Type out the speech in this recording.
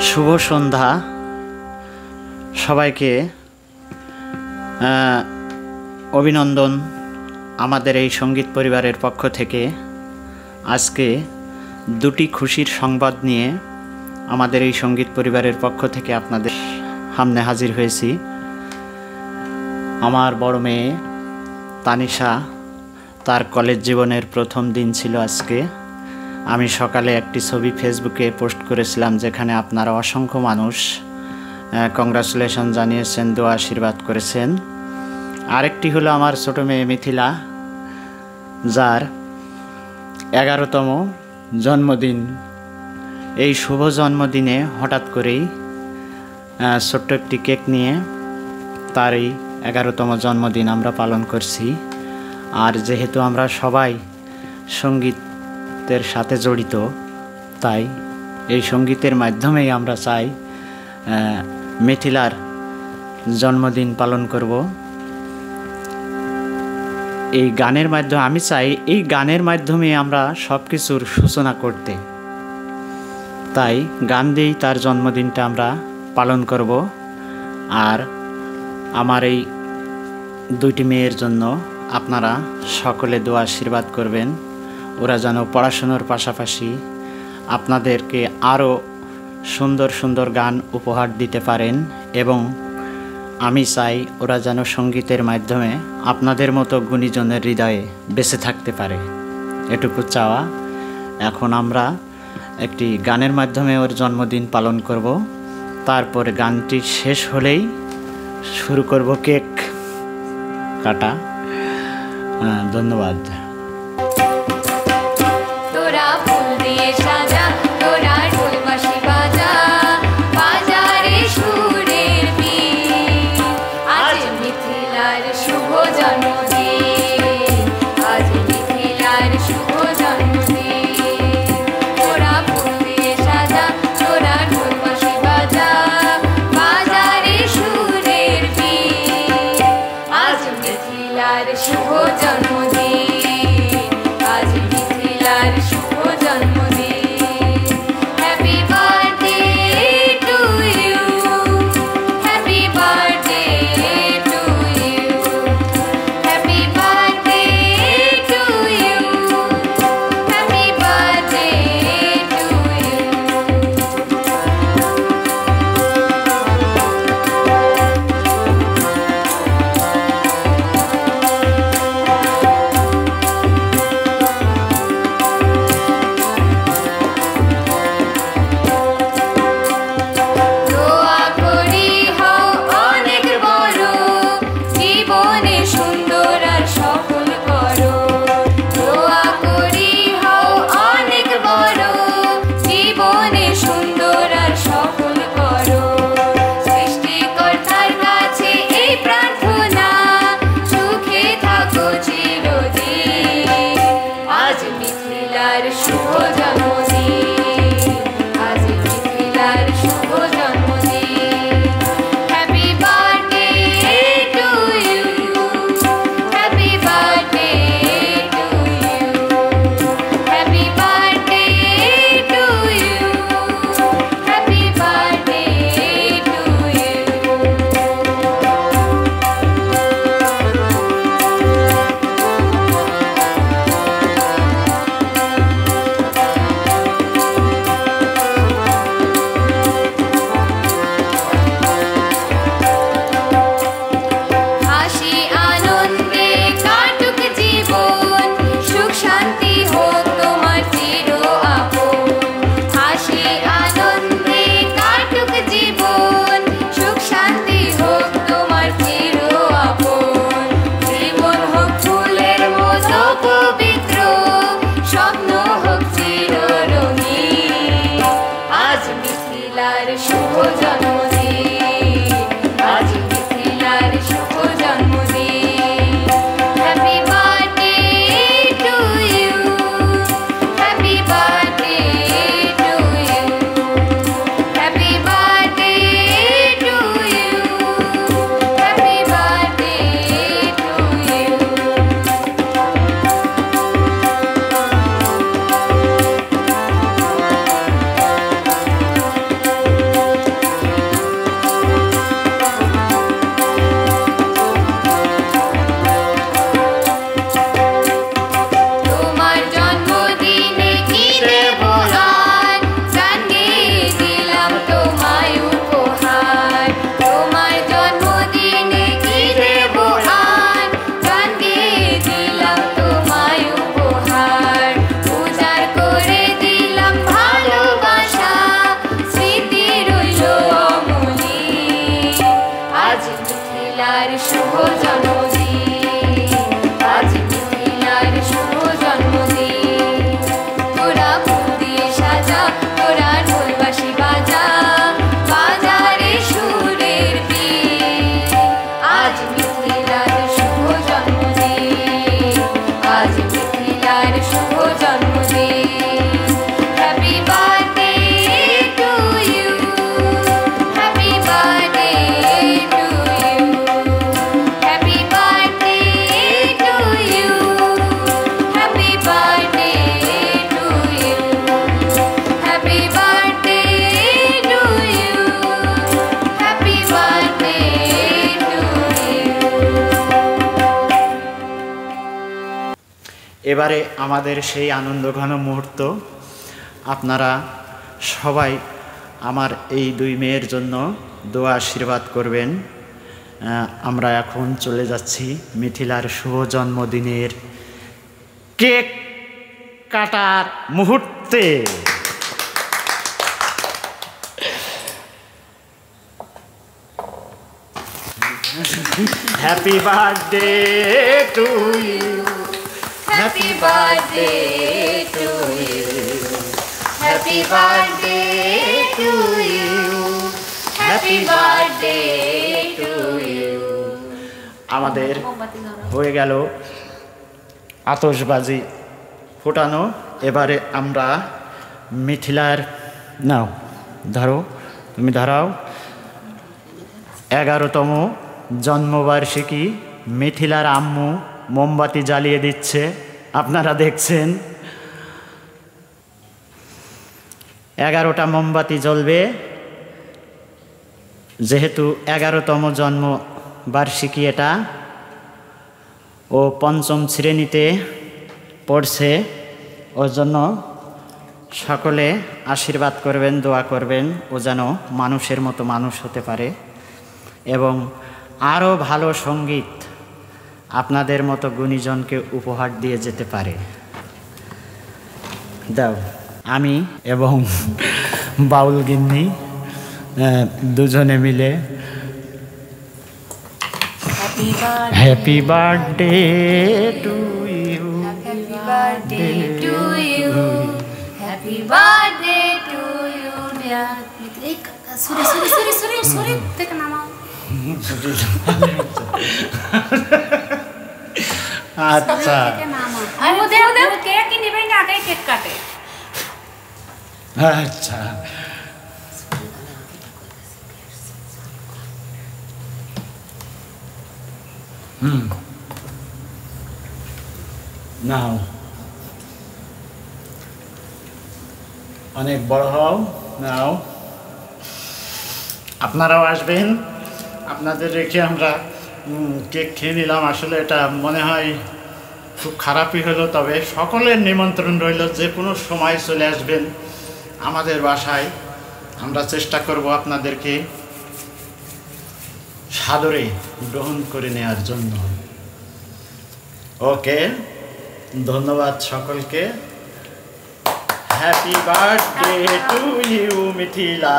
শুভ সন্ধ্যা সবাইকে অভিনন্দন। আমাদের এই সঙ্গীত পরিবারের পক্ষ থেকে আজকে দুটি খুশির সংবাদ নিয়ে আমাদের এই সঙ্গীত পরিবারের পক্ষ থেকে আপনাদের সামনে হাজির হয়েছি। আমার বড় মেয়ে তানিশা, তার কলেজ জীবনের প্রথম দিন ছিল আজকে। আমি সকালে একটি ছবি ফেসবুকে পোস্ট করেছিলাম, যেখানে আপনারা অসংখ্য মানুষ কংগ্রাচুলেশন জানিয়েছেন, দোয়া আশীর্বাদ করেছেন। আরেকটি হলো আমার ছোট মেয়ে মিথিলা, যার 11তম জন্মদিন। এই শুভ জন্মদিনে হঠাৎ করেই ছোট্ট একটি কেক নিয়ে তার এই 11তম জন্মদিন আমরা পালন করছি। আর যেহেতু আমরা সবাই সঙ্গীতের সাথে জড়িত, তাই এই সঙ্গীতের মাধ্যমেই আমরা চাই মিথিলার জন্মদিন পালন করব। এই গানের মাধ্যমে আমি চাই এই গানের মাধ্যমে আমরা সব কিছুর সূচনা করতে, তাই গান দিয়েই তার জন্মদিনটা আমরা পালন করব। আর আমার এই দুইটি মেয়ের জন্য আপনারা সকলে দোয়া আশীর্বাদ করবেন, ওরা যেন পড়াশোনার পাশাপাশি আপনাদেরকে আরও সুন্দর সুন্দর গান উপহার দিতে পারেন, এবং আমি চাই ওরা যেন সঙ্গীতের মাধ্যমে আপনাদের মতো গুণীজনের হৃদয়ে বেঁচে থাকতে পারে, এটুকু চাওয়া। এখন আমরা একটি গানের মাধ্যমে ওর জন্মদিন পালন করব। তারপর গানটি শেষ হলেই শুরু করব কেক কাটা। ধন্যবাদ। এবারে আমাদের সেই আনন্দ ঘন মুহূর্ত। আপনারা সবাই আমার এই দুই মেয়ের জন্য দোয়া আশীর্বাদ করবেন। আমরা এখন চলে যাচ্ছি মিথিলার শুভ জন্মদিনের কেক কাটার মুহূর্তে। Happy birthday to you, happy birthday to you, happy birthday to you, happy birthday to you. আমাদের হয়ে গেল আতশবাজি ফোটানো। এবারে আমরা মিথিলার, নাও ধরো, তুমি ধরাও, 11তম জন্মবার্ষিকী মিথিলার আম্মু মোমবাতি জ্বালিয়ে দিচ্ছে, আপনারা দেখছেন। 11টা মোমবাতি জ্বলবে, যেহেতু 11তম জন্মবার্ষিকী এটা, ও 5ম শ্রেণীতে পড়ছে, ওর জন্য সকলে আশীর্বাদ করবেন, দোয়া করবেন, ও যেন মানুষের মতো মানুষ হতে পারে এবং আরও ভালো সঙ্গীত আপনাদের মতো গুণীজনকে উপহার দিয়ে যেতে পারে। দাও, আমি এবং বাউল গিন্নি দুজনে মিলে happy birthday to you, happy birthday to you, happy birthday to you dear. Sorry sorry sorry sorry sorry থেকে নামাও। আচ্ছা, আর ওদের কেক কি নেবেন না, আগে কেক কাটে। আচ্ছা, নাও, অনেক বড় হও, নাও। আপনারাও আসবেন, আপনাদের রেখে আমরা কেক খেয়ে নিলাম। আসলে এটা মনে হয় খুব খারাপই হলো, তবে সকলের নিমন্ত্রণ রইল, যে কোনো সময় চলে আসবেন আমাদের বাসায়। আমরা চেষ্টা করব আপনাদেরকে সাদরে গ্রহণ করে নেওয়ার জন্য। ওকে, ধন্যবাদ সকলকে। Happy birthday to you Mithila.